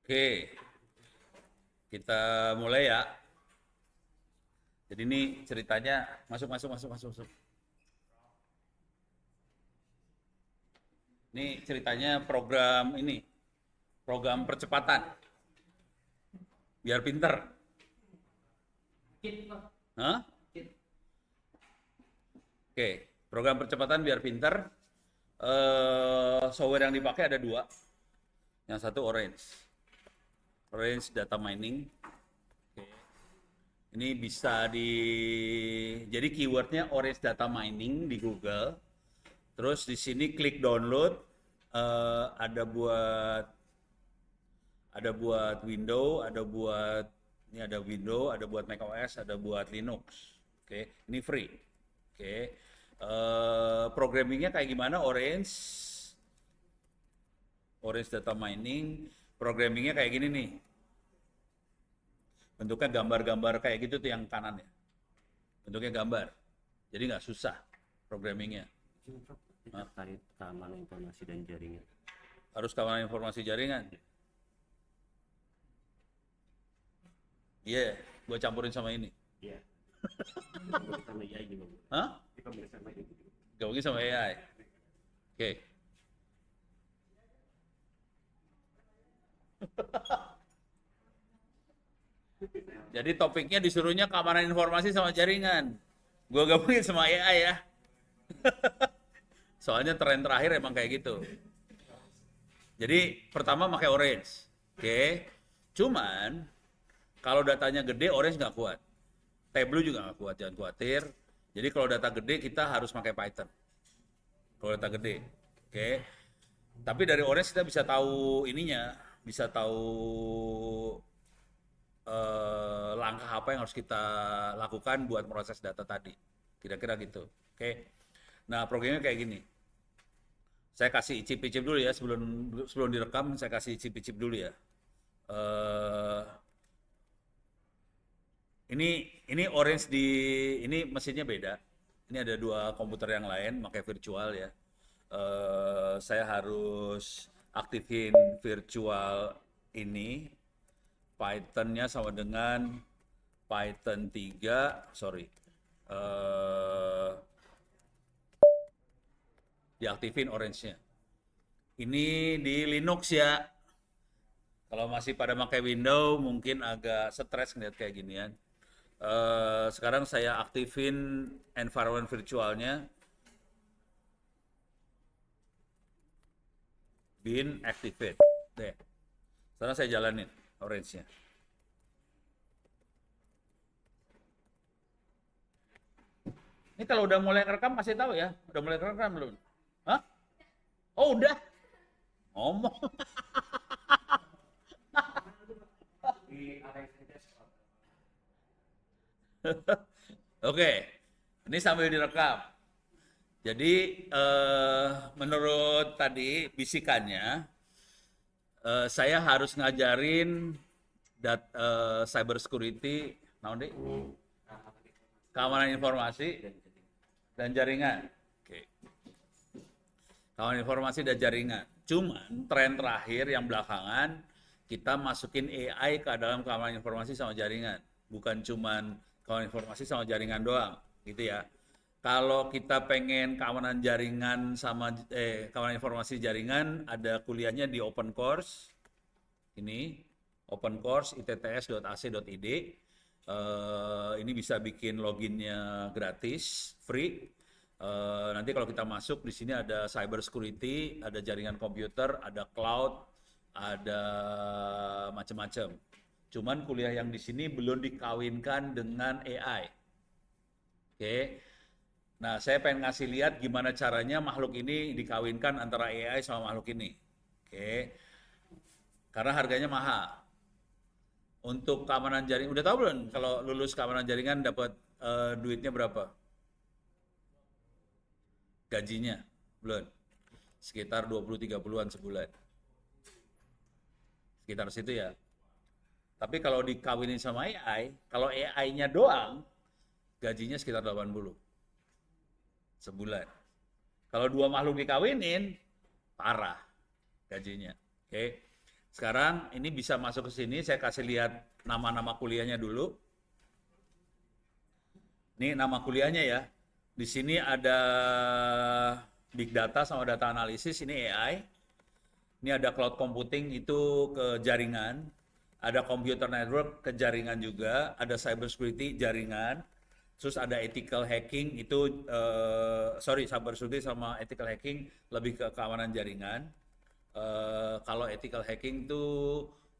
Oke, kita mulai ya. Jadi ini ceritanya masuk. Ini ceritanya program percepatan biar pinter. Hah? Oke, program percepatan biar pinter. Software yang dipakai ada dua. Yang satu Orange Data Mining. Oke. Ini bisa jadi keywordnya Orange Data Mining di Google. Terus di sini klik download. Ada buat Windows, ada buat macOS, ada buat Linux. Oke, ini free. Oke, programmingnya kayak gimana? Orange Data Mining, programmingnya kayak gini nih. Bentuknya gambar-gambar kayak gitu tuh yang kanan ya. Bentuknya gambar. Jadi nggak susah programmingnya. Terkait keamanan informasi dan jaringan. Harus keamanan informasi jaringan. Iya, gua campurin sama ini. Iya. Sama AI juga. Hah? Sama AI. Gabungin sama AI. Oke. Jadi topiknya disuruhnya keamanan informasi sama jaringan. Gua gabungin sama AI ya. Soalnya tren terakhir emang kayak gitu. Jadi pertama pakai Orange. Oke. Cuman kalau datanya gede Orange nggak kuat. Tableau juga nggak kuat, jangan khawatir. Jadi kalau data gede kita harus pakai Python. Kalau data gede. Oke. Tapi dari Orange kita bisa tahu ininya, bisa tahu langkah apa yang harus kita lakukan buat proses data tadi. Kira-kira gitu. Oke. Nah, programnya kayak gini. Saya kasih icip-icip dulu ya sebelum direkam, saya kasih icip-icip dulu ya. Ini Orange ini mesinnya beda. Ini ada dua komputer yang lain pakai virtual ya. Saya harus aktifin virtual ini. Python-nya sama dengan Python 3, sorry. Diaktifin Orange-nya. Ini di Linux ya. Kalau masih pada pakai Windows mungkin agak stres ngeliat kayak ginian. Sekarang saya aktifin environment virtualnya. Bin activate. Deh. Sekarang saya jalanin Orange-nya. Ini kalau udah mulai rekam kasih tahu ya. Udah mulai rekam belum? Hah? Oh udah. Ngomong. Oke, ini sambil direkam. Jadi menurut tadi bisikannya, saya harus ngajarin cyber security, keamanan informasi dan jaringan. Oke. Keamanan informasi dan jaringan. Cuman tren terakhir yang belakangan kita masukin AI ke dalam keamanan informasi sama jaringan. Bukan cuman keamanan informasi sama jaringan doang, gitu ya. Kalau kita pengen keamanan jaringan sama keamanan informasi jaringan, ada kuliahnya di Open Course. Ini Open Course itts.ac.id. Ini bisa bikin loginnya gratis, free. Nanti kalau kita masuk di sini ada cyber security, ada jaringan komputer, ada cloud, ada macam-macam. Cuman kuliah yang di sini belum dikawinkan dengan AI. Oke. Nah, saya pengen ngasih lihat gimana caranya makhluk ini dikawinkan antara AI sama makhluk ini. Oke. Karena harganya mahal. Untuk keamanan jaringan, udah tahu belum kalau lulus keamanan jaringan dapat duitnya berapa? Gajinya? Belum. Sekitar 20-30-an sebulan. Sekitar situ ya. Tapi kalau dikawinin sama AI, kalau AI-nya doang, gajinya sekitar 80 sebulan. Kalau dua makhluk dikawinin, parah gajinya. Oke. Sekarang ini bisa masuk ke sini, saya kasih lihat nama-nama kuliahnya dulu. Ini nama kuliahnya ya. Di sini ada Big Data sama Data Analysis, ini AI. Ini ada Cloud Computing, itu ke jaringan. Ada Computer Network ke jaringan juga. Ada Cyber Security jaringan. Terus ada Ethical Hacking, itu Cyber Security sama Ethical Hacking lebih ke keamanan jaringan. Kalau Ethical Hacking itu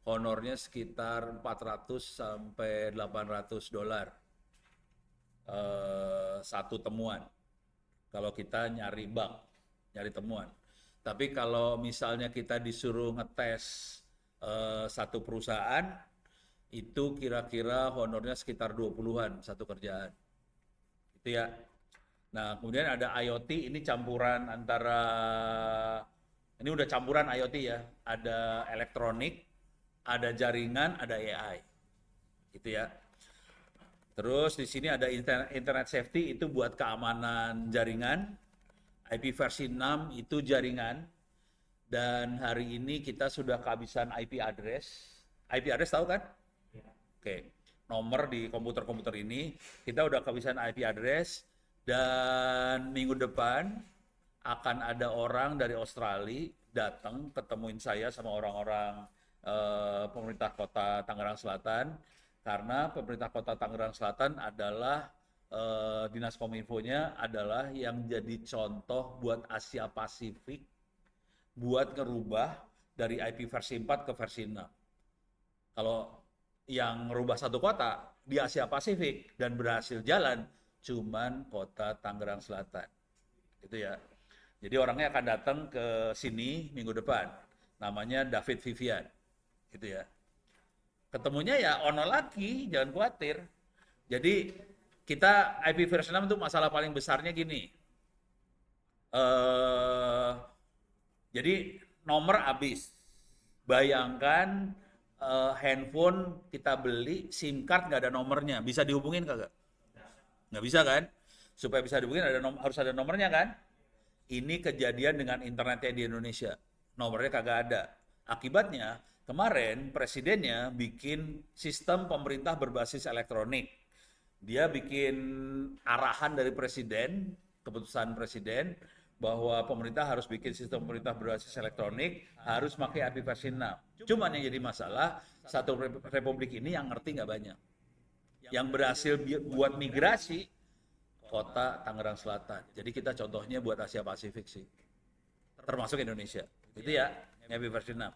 honornya sekitar 400 sampai 800 dolar. Satu temuan kalau kita nyari bug, nyari temuan. Tapi kalau misalnya kita disuruh ngetes satu perusahaan, itu kira-kira honornya sekitar 20-an satu kerjaan. Itu ya. Nah, kemudian ada IoT, ini campuran antara, ini udah campuran IoT ya. Ada elektronik, ada jaringan, ada AI. Gitu ya. Terus di sini ada internet safety, itu buat keamanan jaringan. IP versi 6 itu jaringan. Dan hari ini kita sudah kehabisan IP address. IP address tahu kan? Ya. Oke. Nomor di komputer-komputer ini kita udah kehabisan IP address. Dan minggu depan akan ada orang dari Australia datang ketemuin saya sama orang-orang pemerintah kota Tangerang Selatan. Karena pemerintah kota Tangerang Selatan adalah Dinas Kominfo-nya adalah yang jadi contoh buat Asia Pasifik buat ngerubah dari IP versi 4 ke versi 6. Kalau yang ngerubah satu kota di Asia Pasifik dan berhasil jalan cuman kota Tangerang Selatan. Itu ya. Jadi orangnya akan datang ke sini minggu depan. Namanya David Vivian. Gitu ya. Ketemunya ya ono lagi, jangan khawatir. Jadi kita IP versi 6 itu masalah paling besarnya gini. Jadi nomor habis. Bayangkan handphone kita beli, SIM card nggak ada nomornya. Bisa dihubungin kagak? Nggak bisa kan? Supaya bisa dihubungin harus ada nomornya kan? Ini kejadian dengan internetnya di Indonesia. Nomornya kagak ada. Akibatnya kemarin presidennya bikin sistem pemerintah berbasis elektronik. Dia bikin arahan dari presiden, keputusan presiden, bahwa pemerintah harus bikin sistem pemerintah berbasis elektronik, harus pakai IP versi 6. Cuman yang jadi masalah, satu republik ini yang ngerti nggak banyak. Yang berhasil buat migrasi, kota Tangerang Selatan. Jadi kita contohnya buat Asia Pasifik sih. Termasuk Indonesia. Itu ya, IP versi 6.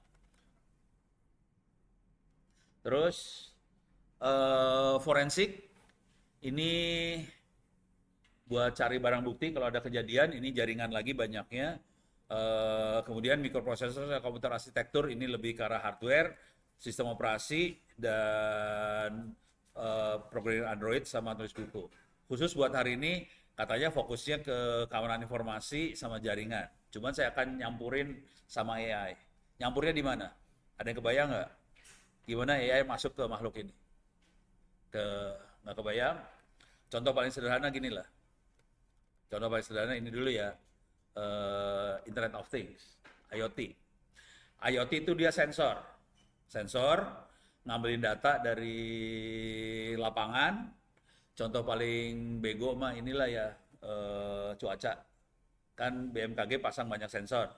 Terus forensik ini buat cari barang bukti kalau ada kejadian, ini jaringan lagi banyaknya. Kemudian mikroprosesor, komputer arsitektur, ini lebih ke arah hardware, sistem operasi, dan programming Android sama tulis buku. Khusus buat hari ini katanya fokusnya ke keamanan informasi sama jaringan. Cuman saya akan nyampurin sama AI. Nyampurnya di mana? Ada yang kebayang nggak? Gimana AI masuk ke makhluk ini? Nggak kebayang? Contoh paling sederhana gini lah. Contoh paling sederhana ini dulu ya. Internet of Things, IoT. IoT itu dia sensor. Sensor ngambilin data dari lapangan. Contoh paling bego mah inilah ya, cuaca. Kan BMKG pasang banyak sensor.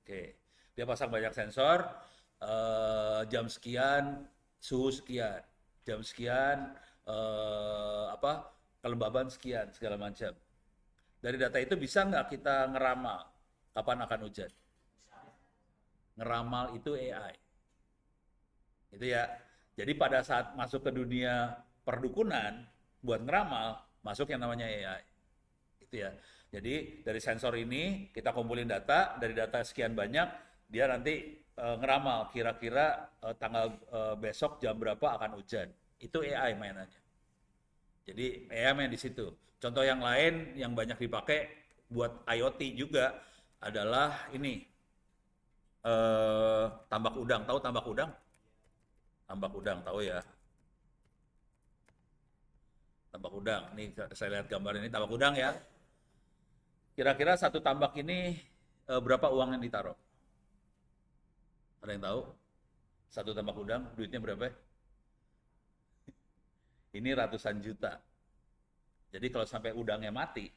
Oke. Dia pasang banyak sensor, jam sekian, suhu sekian, jam sekian, kelembaban sekian, segala macam. Dari data itu bisa nggak kita ngeramal kapan akan hujan? Ngeramal itu AI. Itu ya. Jadi pada saat masuk ke dunia perdukunan, buat ngeramal, masuk yang namanya AI. Itu ya. Jadi dari sensor ini kita kumpulin data, dari data sekian banyak, dia nanti ngeramal kira-kira tanggal besok jam berapa akan hujan. Itu AI mainannya. Jadi AI main di situ. Contoh yang lain yang banyak dipakai buat IoT juga adalah ini tambak udang. Tahu tambak udang? Tambak udang tahu ya? Tambak udang. Nih saya lihat gambar ini tambak udang ya. Kira-kira satu tambak ini berapa uang yang ditaruh? Ada yang tahu? Satu tambak udang, duitnya berapa? Ini ratusan juta. Jadi kalau sampai udangnya mati,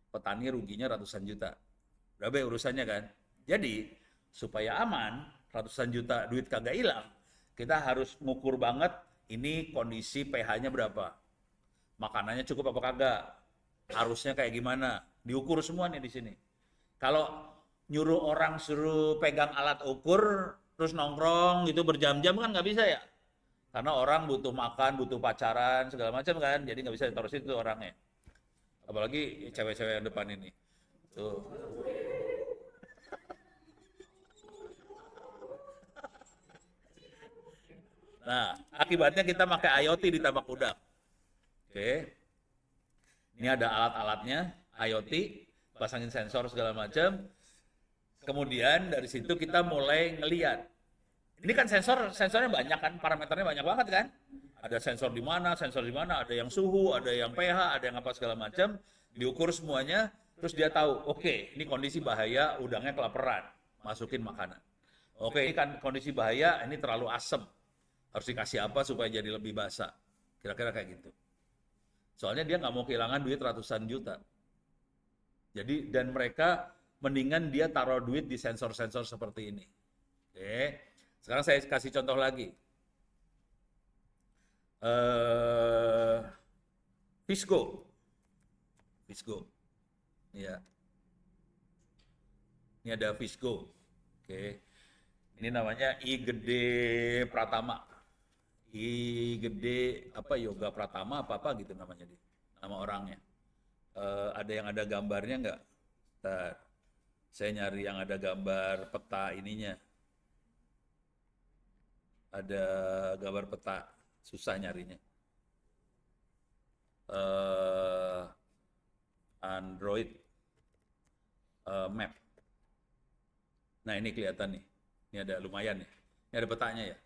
petani ruginya ratusan juta. Berapa ya urusannya kan? Jadi, supaya aman, ratusan juta duit kagak hilang, kita harus ngukur banget ini kondisi pH-nya berapa. Makanannya cukup apa kagak? Harusnya kayak gimana? Diukur semua nih di sini. Kalau nyuruh orang suruh pegang alat ukur, terus nongkrong gitu berjam-jam kan nggak bisa ya? Karena orang butuh makan, butuh pacaran, segala macam kan. Jadi nggak bisa ditaruh situ orangnya. Apalagi cewek-cewek yang depan ini. Tuh. Nah, akibatnya kita pakai IoT di tambak udang. Oke. Ini ada alat-alatnya, IoT, pasangin sensor segala macam. Kemudian dari situ kita mulai ngeliat. Ini kan sensornya banyak kan, parameternya banyak banget kan. Ada sensor di mana, ada yang suhu, ada yang pH, ada yang apa segala macam. Diukur semuanya, terus dia tahu, oke, ini kondisi bahaya, udangnya kelaparan, masukin makanan. Oke, ini kan kondisi bahaya, ini terlalu asem, harus dikasih apa supaya jadi lebih basah. Kira-kira kayak gitu. Soalnya dia nggak mau kehilangan duit ratusan juta. Jadi, dan mereka mendingan dia taruh duit di sensor-sensor seperti ini. Oke. Sekarang saya kasih contoh lagi. Visco. Ya. Ini ada Visco. Oke. Ini namanya I Gede Pratama. I Gede apa Yoga Pratama apa gitu namanya dia. Nama orangnya. Ada yang ada gambarnya nggak? Bentar. Saya nyari yang ada gambar peta ininya. Ada gambar peta, susah nyarinya. Android map. Nah ini kelihatan nih, ini ada lumayan nih, ini ada petanya ya.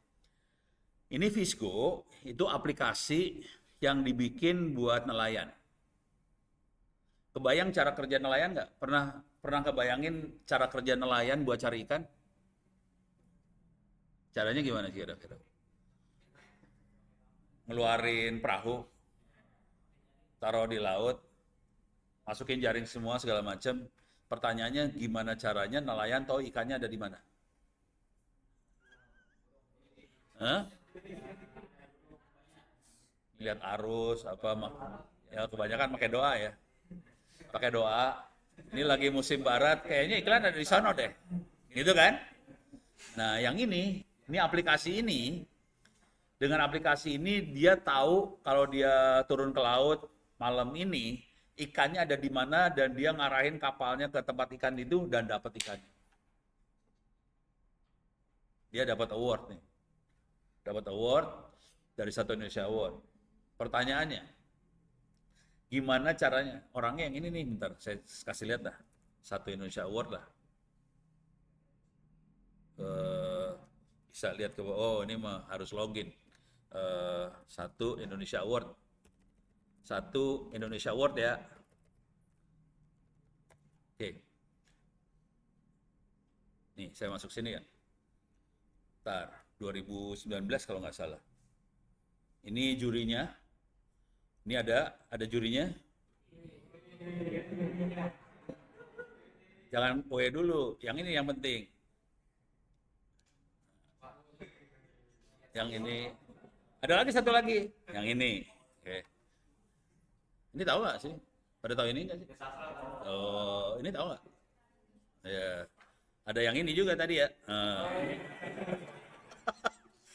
Ini Visco, itu aplikasi yang dibikin buat nelayan. Kebayang cara kerja nelayan nggak? Pernah kebayangin cara kerja nelayan buat cari ikan? Caranya gimana sih kira-kira? Ngeluarin perahu, taruh di laut, masukin jaring semua segala macam. Pertanyaannya gimana caranya nelayan tahu ikannya ada di mana? Hah? Lihat arus apa ya kebanyakan pakai doa ya. Pakai doa. Ini lagi musim barat, kayaknya iklan ada di sana deh. Gitu kan? Nah, yang ini aplikasi ini, dengan aplikasi ini dia tahu kalau dia turun ke laut malam ini, ikannya ada di mana dan dia ngarahin kapalnya ke tempat ikan itu dan dapat ikannya. Dia dapat award nih. Dapat award dari Satu Indonesia Award. Pertanyaannya, gimana caranya? Orangnya yang ini nih, bentar saya kasih lihat dah. Satu Indonesia Award lah. Bisa lihat ke bawah, oh ini mah harus login. Satu Indonesia Award. Satu Indonesia Award ya. Oke. Nih, saya masuk sini ya. Ntar, 2019 kalau nggak salah. Ini jurinya. Ini ada jurinya. Jangan poe dulu, yang ini yang penting. Yang ini. Ada lagi satu lagi, yang ini. Oke. Ini tahu nggak sih? Pada tahu ini nggak sih? Oh, ini tahu nggak? Ya. Ada yang ini juga tadi ya.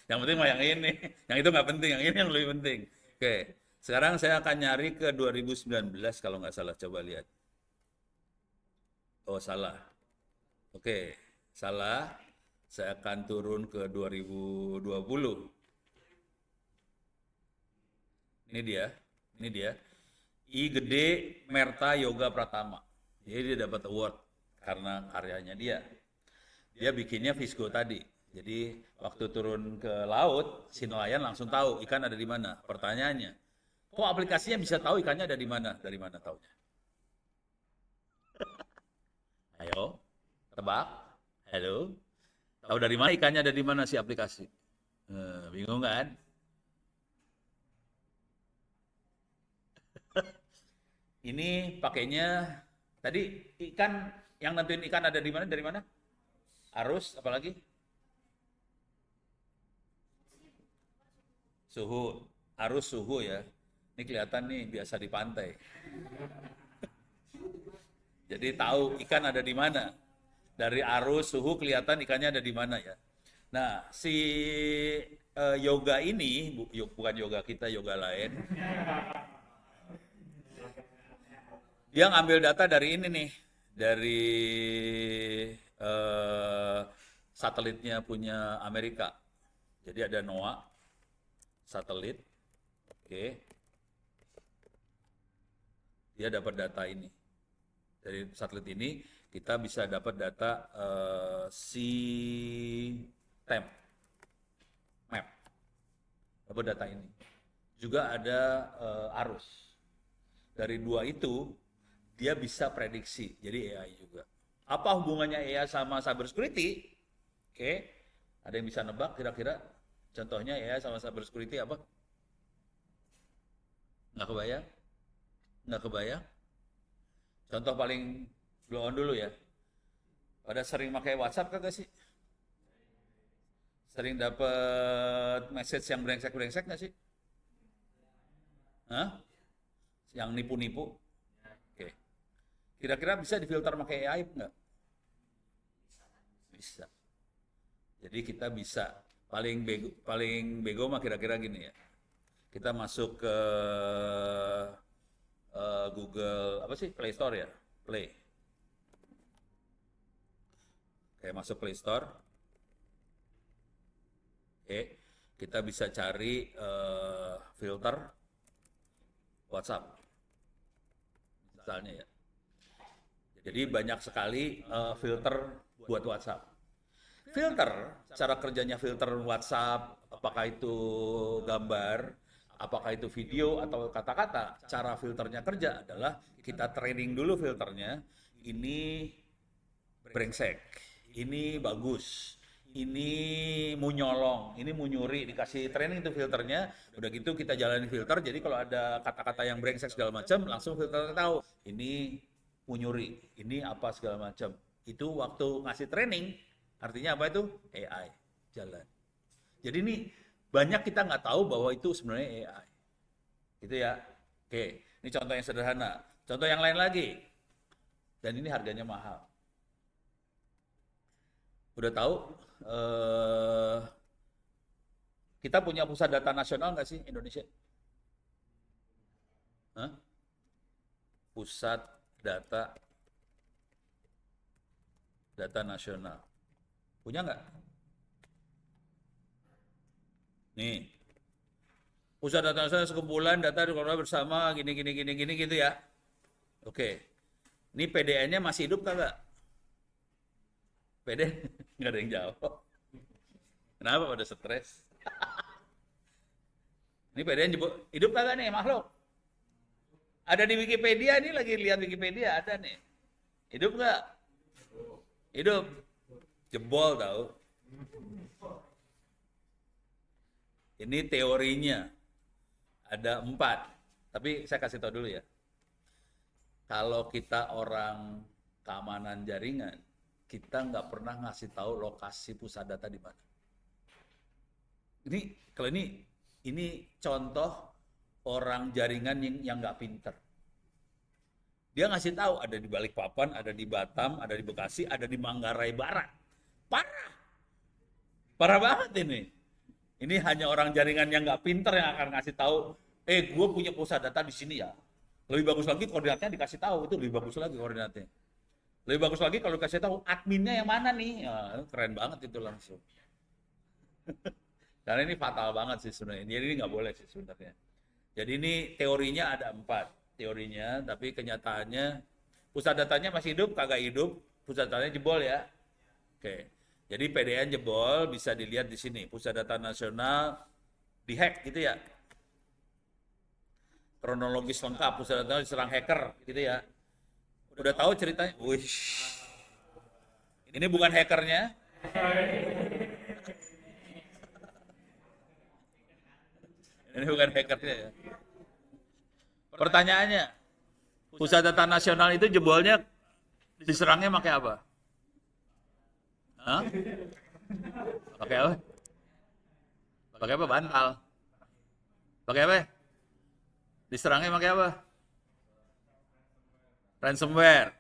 Yang penting mah yang ini. Yang itu nggak penting, yang ini yang lebih penting. Oke. Sekarang saya akan nyari ke 2019 kalau nggak salah. Coba lihat. Oh, salah. Oke, salah. Saya akan turun ke 2020. Ini dia. I Gede Merta Yoga Pratama. Jadi dia dapat award karena karyanya dia. Dia bikinnya Visco tadi. Jadi waktu turun ke laut, si nelayan langsung tahu ikan ada di mana. Pertanyaannya, kok aplikasinya bisa tahu ikannya ada di mana? Dari mana taunya? Ayo, tebak. Halo. Tahu dari mana ikannya ada di mana si aplikasi? Bingung kan? Ini pakainya tadi ikan, yang nentuin ikan ada di mana, dari mana? Arus, apalagi? Suhu. Arus suhu ya. Ini kelihatan nih biasa di pantai. Jadi tahu ikan ada di mana. Dari arus suhu kelihatan ikannya ada di mana ya. Nah, si yoga ini, bukan yoga kita, yoga lain. Dia ngambil data dari ini nih, dari satelitnya punya Amerika. Jadi ada NOAA, satelit, oke. Dia dapat data ini. Dari satelit ini kita bisa dapat data temp, map, dapat data ini. Juga ada arus. Dari dua itu dia bisa prediksi, jadi AI juga. Apa hubungannya AI sama cybersecurity? Oke, ada yang bisa nebak kira-kira? Contohnya AI sama cybersecurity apa? Nggak kebayang? Nggak kebayang? Contoh paling blow on dulu ya. Pada sering pakai WhatsApp kagak sih? Sering dapat message yang brengsek-brengsek nggak sih? Hah? Yang nipu-nipu? Oke. Kira-kira bisa difilter pakai AI nggak? Bisa. Jadi kita bisa. Paling bego mah kira-kira gini ya. Kita masuk ke Google, apa sih? Play Store ya? Play. Kayak masuk Play Store. Oke. Kita bisa cari filter WhatsApp. Misalnya ya. Jadi banyak sekali filter buat WhatsApp. Filter, cara kerjanya filter WhatsApp, apakah itu gambar, apakah itu video atau kata-kata, cara filternya kerja adalah kita training dulu filternya, ini brengsek, ini bagus, ini mau nyolong, ini mau nyuri, dikasih training itu filternya, udah gitu kita jalanin filter, jadi kalau ada kata-kata yang brengsek segala macam, langsung filter tahu, ini mau nyuri, ini apa segala macam. Itu waktu ngasih training, artinya apa itu? AI, jalan. Jadi ini banyak kita nggak tahu bahwa itu sebenarnya AI. Gitu ya. Oke, ini contoh yang sederhana. Contoh yang lain lagi. Dan ini harganya mahal. Udah tahu, kita punya pusat data nasional nggak sih Indonesia? Hah? Pusat data nasional. Punya nggak? Nih, pusat data nasional sekumpulan data dikelola bersama gini gitu ya. Oke, ini PDN-nya masih hidup kagak? PDN nggak ada yang jawab. Kenapa pada stres? Ini PDN hidup kagak nih makhluk? Ada di Wikipedia nih, lagi lihat Wikipedia ada nih. Hidup nggak? Hidup. Jebol tahu. Ini teorinya ada 4, tapi saya kasih tahu dulu ya. Kalau kita orang keamanan jaringan, kita nggak pernah ngasih tahu lokasi pusat data di mana. Ini contoh orang jaringan yang nggak pinter. Dia ngasih tahu ada di Balikpapan, ada di Batam, ada di Bekasi, ada di Manggarai Barat. Parah banget ini. Ini hanya orang jaringan yang nggak pinter yang akan ngasih tahu, gue punya pusat data di sini ya. Lebih bagus lagi koordinatnya dikasih tahu, itu lebih bagus lagi koordinatnya. Lebih bagus lagi kalau dikasih tahu adminnya yang mana nih, ya, keren banget itu langsung. Karena ini fatal banget sih sebenarnya. Jadi ini nggak boleh sih sebenarnya. Jadi ini teorinya ada 4 teorinya, tapi kenyataannya pusat datanya masih hidup, kagak hidup, pusat datanya jebol ya. Oke. Jadi PDN jebol bisa dilihat di sini, pusat data nasional dihack gitu ya. Kronologis lengkap, pusat data diserang hacker gitu ya. Udah tahu ceritanya? Wih. Ini bukan hackernya. Ini bukan hackernya ya. Pertanyaannya, Pusat Data Nasional itu jebolnya diserangnya pakai apa? Hah? Pakai apa? Pakai apa? Bantal. Pakai apa? Diserangnya pakai apa? Ransomware.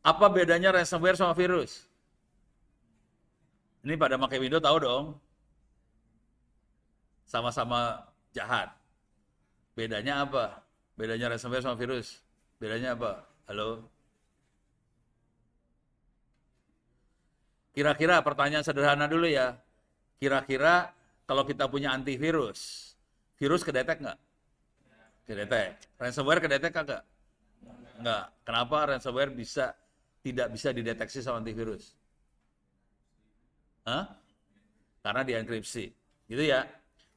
Apa bedanya ransomware sama virus? Ini pada pakai Windows tahu dong. Sama-sama jahat. Bedanya apa? Bedanya ransomware sama virus? Bedanya apa? Halo? Kira-kira pertanyaan sederhana dulu ya. Kira-kira kalau kita punya antivirus, virus kedetek nggak? Kedetek. Ransomware kedetek kagak? Nggak. Kenapa ransomware tidak bisa dideteksi sama antivirus? Hah? Karena dienkripsi. Gitu ya.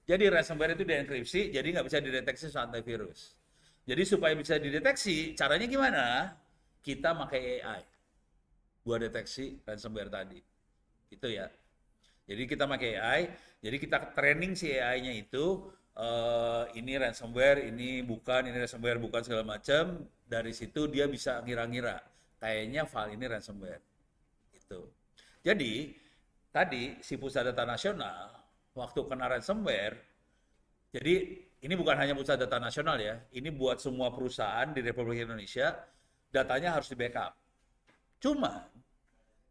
Jadi ransomware itu dienkripsi, jadi nggak bisa dideteksi sama antivirus. Jadi supaya bisa dideteksi, caranya gimana? Kita pakai AI buat deteksi ransomware tadi. Itu ya. Jadi kita pakai AI, jadi kita training si AI-nya itu, ini ransomware, ini ransomware bukan segala macam. Dari situ dia bisa ngira-ngira, kayaknya file ini ransomware. Gitu. Jadi tadi si Pusat Data Nasional waktu kena ransomware, jadi ini bukan hanya Pusat Data Nasional ya, ini buat semua perusahaan di Republik Indonesia, datanya harus di backup. Cuma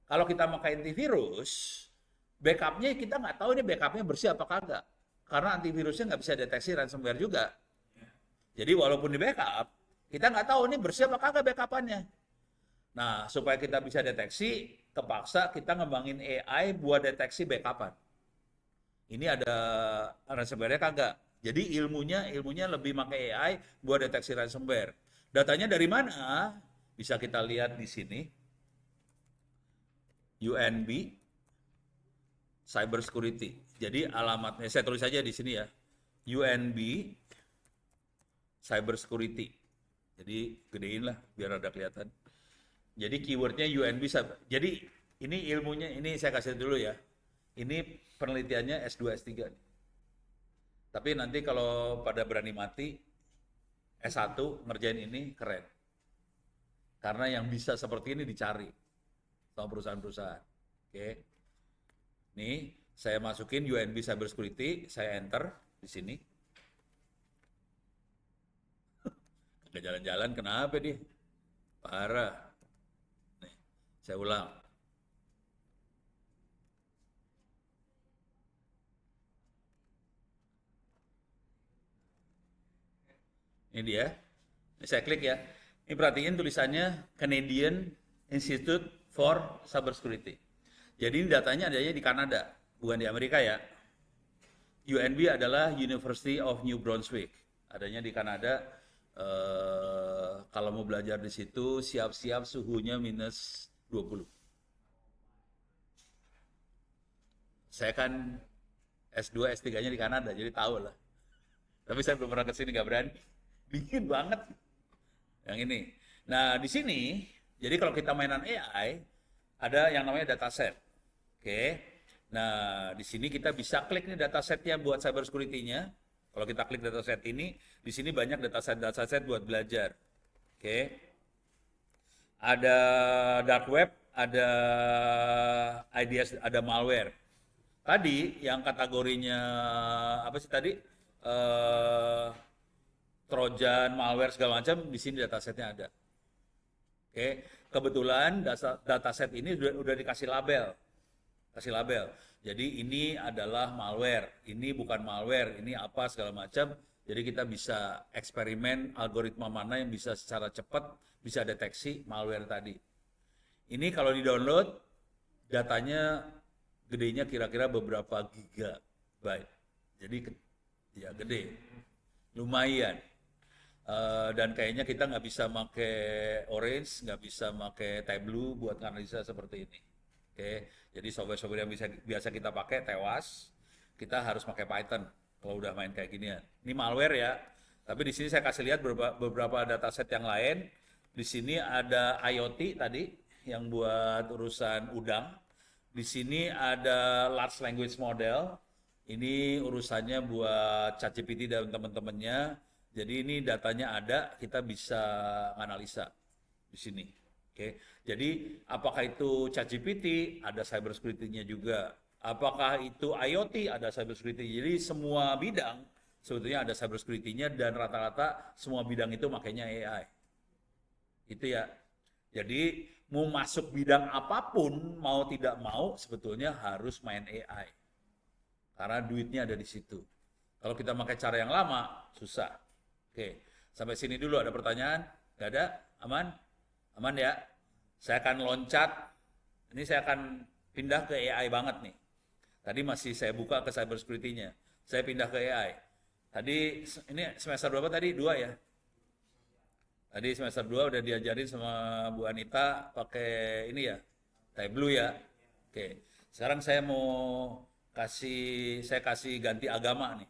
kalau kita pakai antivirus, backupnya kita nggak tahu ini backupnya bersih apa kagak. Karena antivirusnya nggak bisa deteksi ransomware juga. Jadi walaupun di backup, kita nggak tahu ini bersih apa kagak backupannya. Nah, supaya kita bisa deteksi, kepaksa kita ngembangin AI buat deteksi backupan. Ini ada ransomware-nya kagak. Jadi ilmunya lebih pakai AI buat deteksi ransomware. Datanya dari mana? Bisa kita lihat di sini. UNB Cyber Security. Jadi alamatnya saya tulis saja di sini ya. UNB Cyber Security. Jadi gedein lah biar ada kelihatan. Jadi keywordnya UNB Cyber. Jadi ini ilmunya, ini saya kasih dulu ya. Ini penelitiannya S2, S3. Tapi nanti kalau pada berani mati, S1 ngerjain ini keren. Karena yang bisa seperti ini dicari sama perusahaan-perusahaan. Oke. Nih, saya masukin UNB Cyber Security, saya enter di sini. Nggak jalan-jalan, kenapa dia? Parah. Nih, saya ulang. Ini dia. Ini saya klik ya. Ini perhatiin tulisannya Canadian Institute for Cyber Security. Jadi ini datanya adanya di Kanada, bukan di Amerika ya. UNB adalah University of New Brunswick. Adanya di Kanada. Kalau mau belajar di situ, siap-siap suhunya minus 20. Saya kan S2, S3-nya di Kanada, jadi tahu lah. Tapi saya belum pernah ke sini, nggak berani. Dingin banget. Yang ini. Nah, di sini, jadi kalau kita mainan AI, ada yang namanya dataset. Oke. Nah, di sini kita bisa klik nih datasetnya buat cyber security-nya. Kalau kita klik dataset ini, di sini banyak dataset buat belajar. Oke. Ada dark web, ada IDS, ada malware. Tadi yang kategorinya apa sih tadi? Trojan, malware segala macam di sini datasetnya ada. Oke, kebetulan dataset ini udah dikasih label. Kasih label. Jadi ini adalah malware, ini bukan malware, ini apa segala macam. Jadi kita bisa eksperimen algoritma mana yang bisa secara cepat bisa deteksi malware tadi. Ini kalau di-download datanya gedenya kira-kira beberapa gigabyte. Jadi ya gede. Lumayan. Dan kayaknya kita nggak bisa pakai Orange, nggak bisa pakai Tableau buat analisa seperti ini. Oke, jadi software-software yang biasa kita pakai tewas, kita harus pakai Python kalau udah main kayak gini ya. Ini malware ya, tapi di sini saya kasih lihat beberapa dataset yang lain. Di sini ada IoT tadi yang buat urusan udang. Di sini ada large language model. Ini urusannya buat ChatGPT dan teman-temannya. Jadi ini datanya ada, kita bisa analisa di sini. Oke. Jadi apakah itu ChatGPT, ada cybersecurity-nya juga. Apakah itu IoT, ada cybersecurity. Jadi semua bidang sebetulnya ada cybersecurity-nya dan rata-rata semua bidang itu makanya AI. Itu ya. Jadi mau masuk bidang apapun, mau tidak mau sebetulnya harus main AI. Karena duitnya ada di situ. Kalau kita pakai cara yang lama, susah. Oke, sampai sini dulu ada pertanyaan? Gak ada? Aman? Aman ya? Saya akan loncat. Ini saya akan pindah ke AI banget nih. Tadi masih saya buka ke cybersecurity-nya. Saya pindah ke AI. Tadi, ini semester berapa tadi? 2 ya? Tadi semester 2 udah diajarin sama Bu Anita pakai ini ya, Tableau ya. Oke, sekarang saya mau saya kasih ganti agama nih.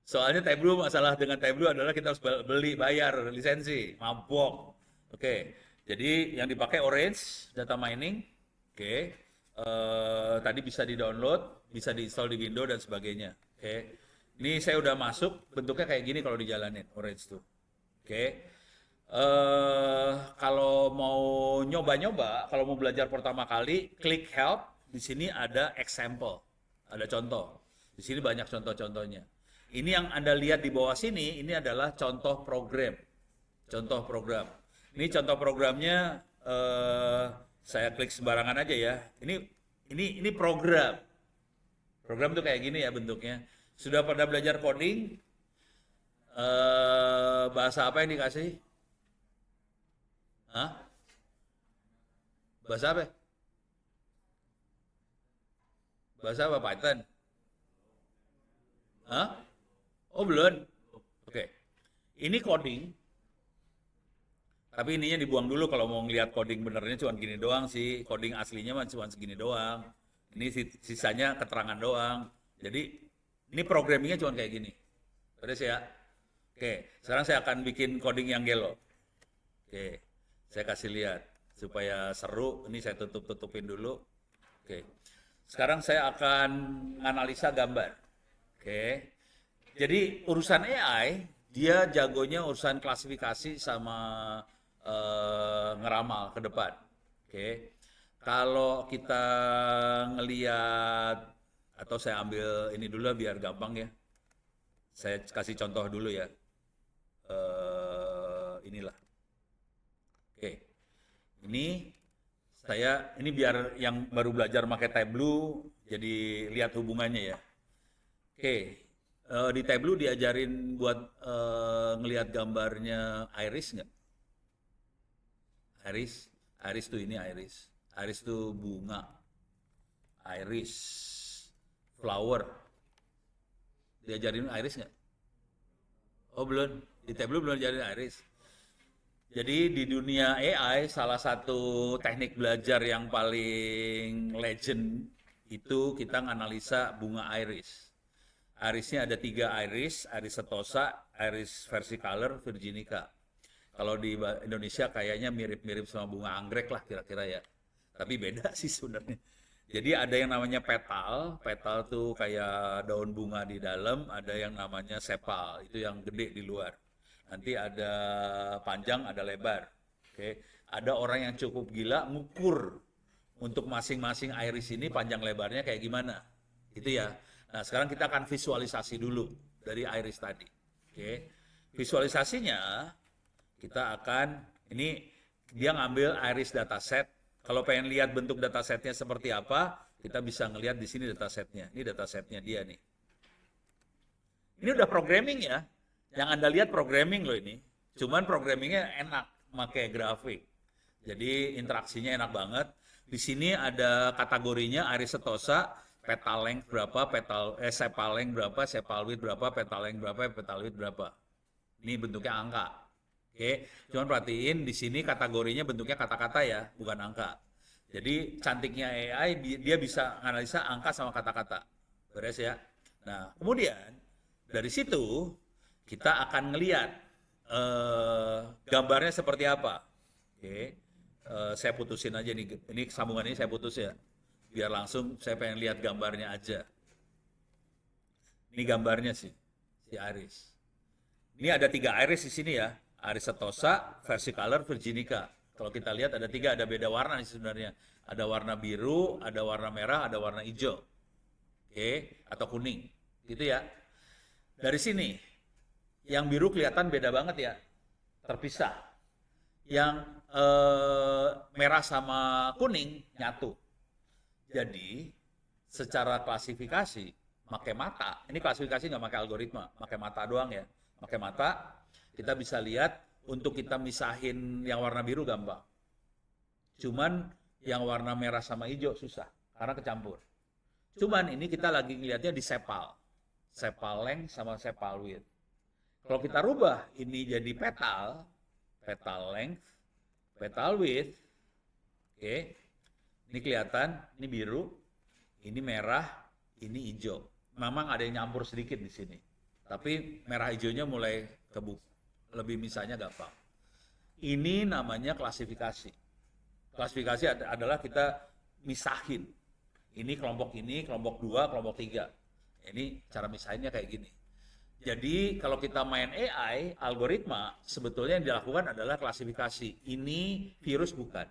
Soalnya Tableau, masalah dengan Tableau adalah kita harus bayar lisensi, mabok. Oke, jadi yang dipakai Orange Data Mining. Oke, tadi bisa di-download, bisa di-install di Windows dan sebagainya. Oke, ini saya udah masuk, bentuknya kayak gini kalau dijalanin Orange tuh. Oke, kalau mau nyoba-nyoba, kalau mau belajar pertama kali, klik Help. Di sini ada example, ada contoh. Di sini banyak contoh-contohnya. Ini yang Anda lihat di bawah sini, ini adalah contoh program. Contoh program. Ini contoh programnya, saya klik sembarangan aja ya. Ini program. Program tuh kayak gini ya bentuknya. Sudah pada belajar coding? Bahasa apa yang dikasih? Hah? Bahasa apa? Bahasa apa? Python? Hah? Oh belum? Oke. Ini coding, tapi ininya dibuang dulu kalau mau ngelihat coding benernya cuma gini doang sih. Coding aslinya cuma segini doang. Ini sisanya keterangan doang. Jadi ini programmingnya cuma kayak gini. Terus ya. Oke, sekarang saya akan bikin coding yang gelo. Oke, saya kasih lihat supaya seru. Ini saya tutupin dulu. Oke, sekarang saya akan analisa gambar. Oke. Jadi urusan AI, dia jagonya urusan klasifikasi sama ngeramal ke depan. Oke. Kalau kita ngeliat, atau saya ambil ini dulu biar gampang ya. Saya kasih contoh dulu ya. Inilah. Oke. Ini biar yang baru belajar pakai Tableau, jadi lihat hubungannya ya. Oke. Di Tableau diajarin buat ngelihat gambarnya iris nggak? Iris tuh ini iris. Iris tuh bunga. Iris, flower. Diajarin iris nggak? Oh belum. Di Tableau belum diajarin iris. Jadi di dunia AI salah satu teknik belajar yang paling legend itu kita nganalisa bunga iris. Irisnya ada 3 iris setosa, iris versicolor, virginica. Kalau di Indonesia kayaknya mirip-mirip sama bunga anggrek lah kira-kira ya. Tapi beda sih sebenarnya. Jadi ada yang namanya petal tuh kayak daun bunga di dalam, ada yang namanya sepal, itu yang gede di luar. Nanti ada panjang, ada lebar. Oke. Ada orang yang cukup gila ngukur untuk masing-masing iris ini panjang lebarnya kayak gimana. Itu ya. Nah, sekarang kita akan visualisasi dulu dari iris tadi. Oke. Visualisasinya kita akan, ini dia ngambil iris dataset. Kalau pengen lihat bentuk datasetnya seperti apa, kita bisa ngelihat di sini datasetnya. Ini datasetnya dia nih. Ini udah programming ya. Yang Anda lihat programming loh ini. Cuman programmingnya enak, pakai grafik. Jadi interaksinya enak banget. Di sini ada kategorinya iris setosa, petal length berapa, sepal length berapa, sepal width berapa, petal length berapa, petal width berapa. Ini bentuknya angka. Oke, cuman perhatiin di sini kategorinya bentuknya kata-kata ya, bukan angka. Jadi cantiknya AI dia bisa analisa angka sama kata-kata. Beres ya. Nah, kemudian dari situ kita akan ngelihat gambarnya seperti apa. Oke. Saya putusin aja nih. Ini sambungan ini saya putus ya. Biar langsung saya pengen lihat gambarnya aja. Ini gambarnya sih, si iris. Ini ada 3 iris di sini ya. Iris setosa, versicolor, virginica. Kalau kita lihat ada 3, ada beda warna nih sebenarnya. Ada warna biru, ada warna merah, ada warna hijau. Oke, atau kuning. Gitu ya. Dari sini, yang biru kelihatan beda banget ya. Terpisah. Yang merah sama kuning nyatu. Jadi, secara klasifikasi, pakai mata, ini klasifikasi nggak pakai algoritma, pakai mata doang ya. Pakai mata, kita bisa lihat untuk kita misahin yang warna biru gampang. Cuman yang warna merah sama hijau susah, karena kecampur. Cuman ini kita lagi ngelihatnya di sepal. Sepal length sama sepal width. Kalau kita rubah ini jadi petal, petal length, petal width, oke. Ini kelihatan, ini biru, ini merah, ini hijau. Memang ada yang nyampur sedikit di sini. Tapi merah hijaunya mulai lebih misalnya gampang. Ini namanya klasifikasi. Klasifikasi adalah kita misahin. Ini, kelompok 2, kelompok 3. Ini cara misahinnya kayak gini. Jadi kalau kita main AI, algoritma, sebetulnya yang dilakukan adalah klasifikasi. Ini virus bukan.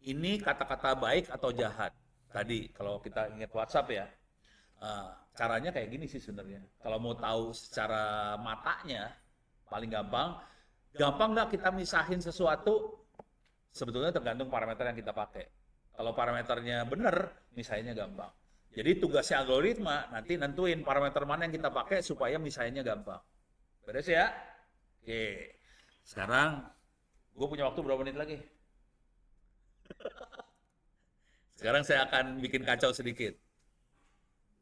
Ini kata-kata baik atau jahat. Tadi kalau kita ingat WhatsApp ya, caranya kayak gini sih sebenarnya. Kalau mau tahu secara matanya, paling gampang nggak kita misahin sesuatu, sebetulnya tergantung parameter yang kita pakai. Kalau parameternya benar, misahinnya gampang. Jadi tugasnya algoritma nanti nentuin parameter mana yang kita pakai supaya misahinnya gampang. Beres ya? Oke. Sekarang gue punya waktu berapa menit lagi? Sekarang saya akan bikin kacau sedikit.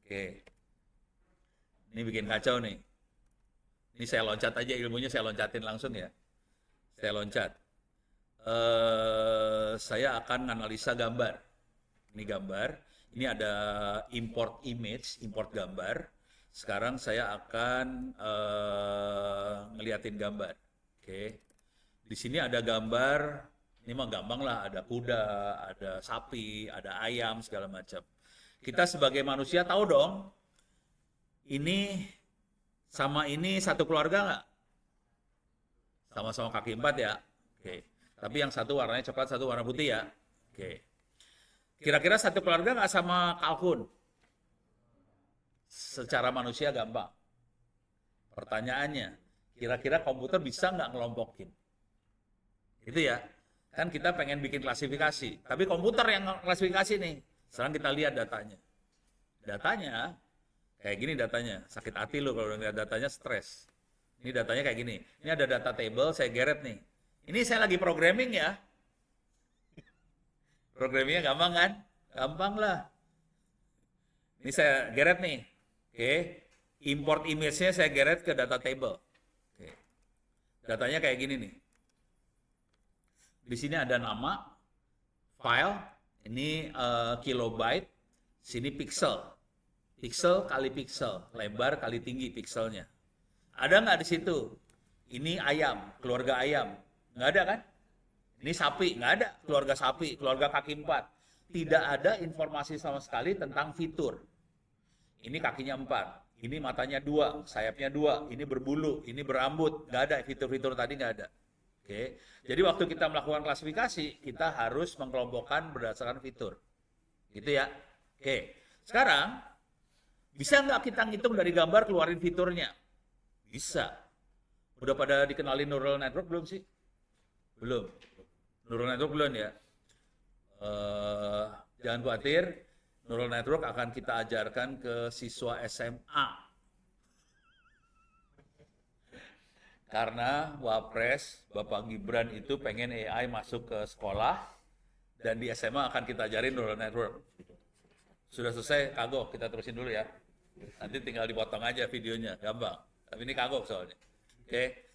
Oke. Ini bikin kacau nih. Ini saya loncat aja, ilmunya saya loncatin langsung ya. Saya loncat. Saya akan analisa gambar. Ini gambar. Ini ada import image, import gambar. Sekarang saya akan ngeliatin gambar. Oke. Di sini ada gambar. Ini mah gampang lah, ada kuda, ada sapi, ada ayam, segala macam. Kita sebagai manusia tahu dong, ini sama ini satu keluarga nggak? Sama-sama kaki 4 ya? Oke. Tapi yang satu warnanya coklat, satu warna putih ya? Oke. Kira-kira satu keluarga nggak sama kalkun? Secara manusia gampang. Pertanyaannya, kira-kira komputer bisa nggak ngelompokin? Itu ya. Kan kita pengen bikin klasifikasi, tapi komputer yang klasifikasi nih. Sekarang kita lihat datanya. Datanya, kayak gini datanya. Sakit hati lo kalau lihat datanya, stres. Ini datanya kayak gini. Ini ada data table, saya geret nih. Ini saya lagi programming ya. Programmingnya gampang kan? Gampang lah. Ini saya geret nih. Oke. Import image-nya saya geret ke data table. Oke. Datanya kayak gini nih. Di sini ada nama, file, ini kilobyte, sini pixel. Pixel kali pixel, lebar kali tinggi pixelnya. Ada nggak di situ? Ini ayam, keluarga ayam. Nggak ada kan? Ini sapi, nggak ada. Keluarga sapi, keluarga kaki 4. Tidak ada informasi sama sekali tentang fitur. Ini kakinya 4, ini matanya 2, sayapnya 2, ini berbulu, ini berambut. Nggak ada, fitur-fitur tadi nggak ada. Oke, jadi waktu kita melakukan klasifikasi, kita harus mengkelompokkan berdasarkan fitur. Gitu ya. Oke, sekarang bisa nggak kita ngitung dari gambar keluarin fiturnya? Bisa. Udah pada dikenalin neural network belum sih? Belum. Neural network belum ya? Jangan khawatir, neural network akan kita ajarkan ke siswa SMA. Karena Wapres, Bapak Gibran itu pengen AI masuk ke sekolah, dan di SMA akan kita ajarin neural network. Sudah selesai, kagok, kita terusin dulu ya. Nanti tinggal dipotong aja videonya, gampang. Tapi ini kagok soalnya. Oke.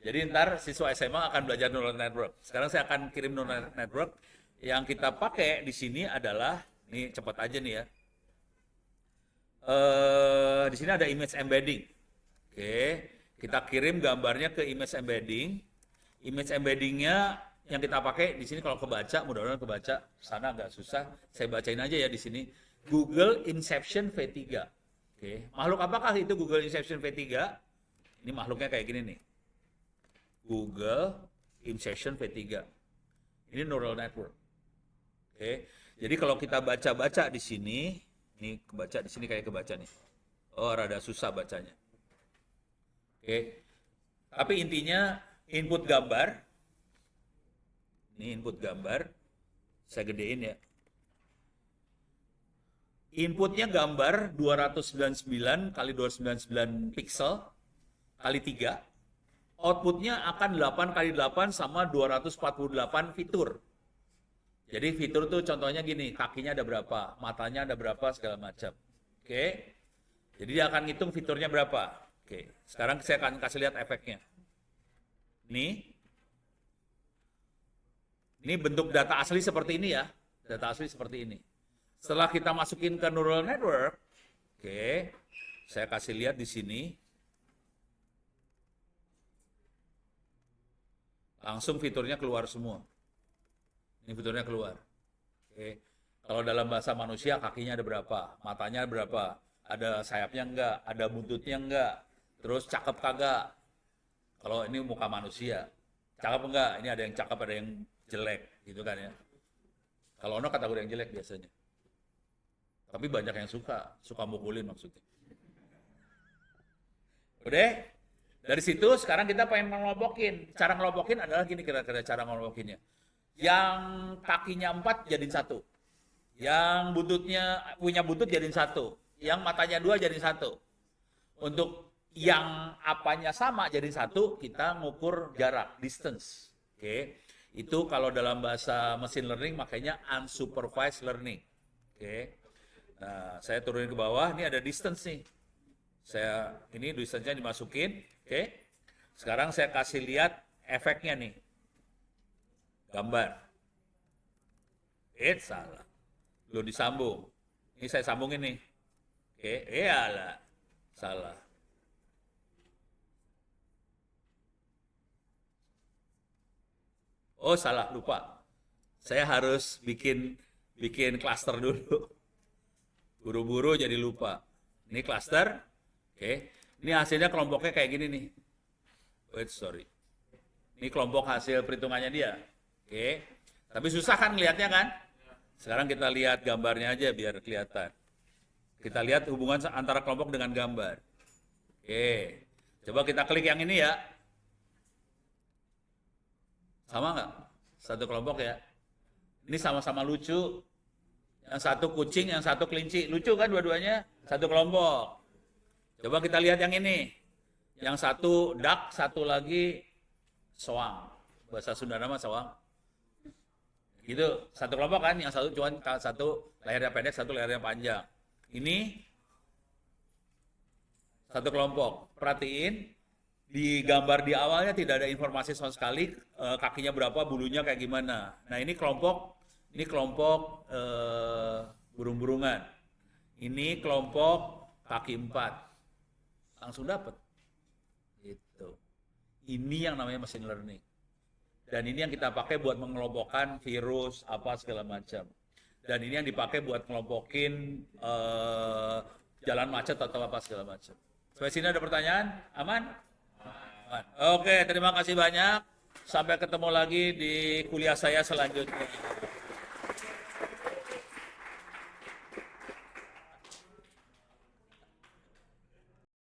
Jadi ntar siswa SMA akan belajar neural network. Sekarang saya akan kirim neural network. Yang kita pakai di sini adalah, ini cepat aja nih ya. Di sini ada image embedding. Oke. Kita kirim gambarnya ke image embedding. Image embeddingnya yang kita pakai di sini kalau kebaca, mudah-mudahan kebaca, sana agak susah, saya bacain aja ya di sini. Google Inception V3. Oke, makhluk apakah itu Google Inception V3? Ini makhluknya kayak gini nih. Google Inception V3. Ini neural network. Oke. Jadi kalau kita baca-baca di sini, ini kebaca di sini kayak kebaca nih. Oh, rada susah bacanya. Oke. Tapi intinya input gambar. Ini input gambar. Saya gedein ya. Inputnya gambar 299 kali 299 pixel kali 3. Outputnya akan 8 kali 8 sama 248 fitur. Jadi fitur tuh contohnya gini, kakinya ada berapa, matanya ada berapa, segala macam. Oke. Jadi dia akan ngitung fiturnya berapa. Oke. Sekarang saya akan kasih lihat efeknya. Ini bentuk data asli seperti ini ya. Data asli seperti ini. Setelah kita masukin ke neural network, oke, saya kasih lihat di sini. Langsung fiturnya keluar semua. Ini fiturnya keluar. Oke. Kalau dalam bahasa manusia kakinya ada berapa, matanya ada berapa, ada sayapnya enggak, ada buntutnya enggak, terus cakep kagak. Kalau ini muka manusia, cakep enggak? Ini ada yang cakep, ada yang jelek, gitu kan ya. Kalau ono kategori yang jelek biasanya. Tapi banyak yang suka mukulin maksudnya. Udah? Dari situ sekarang kita pengen ngelompokin. Cara ngelompokin adalah gini kira-kira cara ngelompokinnya. Yang kakinya 4 jadiin 1. Yang buntutnya punya buntut jadiin 1. Yang matanya 2 jadiin 1. Untuk yang apanya sama jadiin 1, kita ngukur jarak, distance. Oke. Itu kalau dalam bahasa machine learning makanya unsupervised learning. Oke. Nah, saya turunin ke bawah, ini ada distance nih. Ini distance-nya dimasukin, oke. Sekarang saya kasih lihat efeknya nih. Gambar. Salah. Belum disambung. Ini saya sambungin nih. Oke, iyalah. Salah. Oh, salah, lupa. Saya harus bikin klaster dulu. Buru-buru jadi lupa. Ini klaster. Oke. Ini hasilnya kelompoknya kayak gini nih. Wait, sorry. Ini kelompok hasil perhitungannya dia. Oke. Tapi susah kan ngelihatnya kan? Sekarang kita lihat gambarnya aja biar kelihatan. Kita lihat hubungan antara kelompok dengan gambar. Oke. Coba kita klik yang ini ya. Sama nggak? Satu kelompok ya. Ini sama-sama lucu. Yang satu kucing, yang satu kelinci. Lucu kan dua-duanya? Satu kelompok. Coba kita lihat yang ini. Yang satu duck, satu lagi soang. Bahasa Sunda nama soang. Gitu, satu kelompok kan. Yang satu cuma satu lehernya pendek, satu lehernya panjang. Ini satu kelompok. Perhatiin, di gambar di awalnya tidak ada informasi sama sekali. Kakinya berapa, bulunya kayak gimana. Nah ini kelompok burung-burungan. Ini kelompok kaki 4. Langsung dapat. Gitu. Ini yang namanya machine learning. Dan ini yang kita pakai buat mengelompokkan virus, apa segala macam. Dan ini yang dipakai buat ngelompokin jalan macet atau apa segala macam. Sampai sini ada pertanyaan? Aman? Aman. Oke, terima kasih banyak. Sampai ketemu lagi di kuliah saya selanjutnya.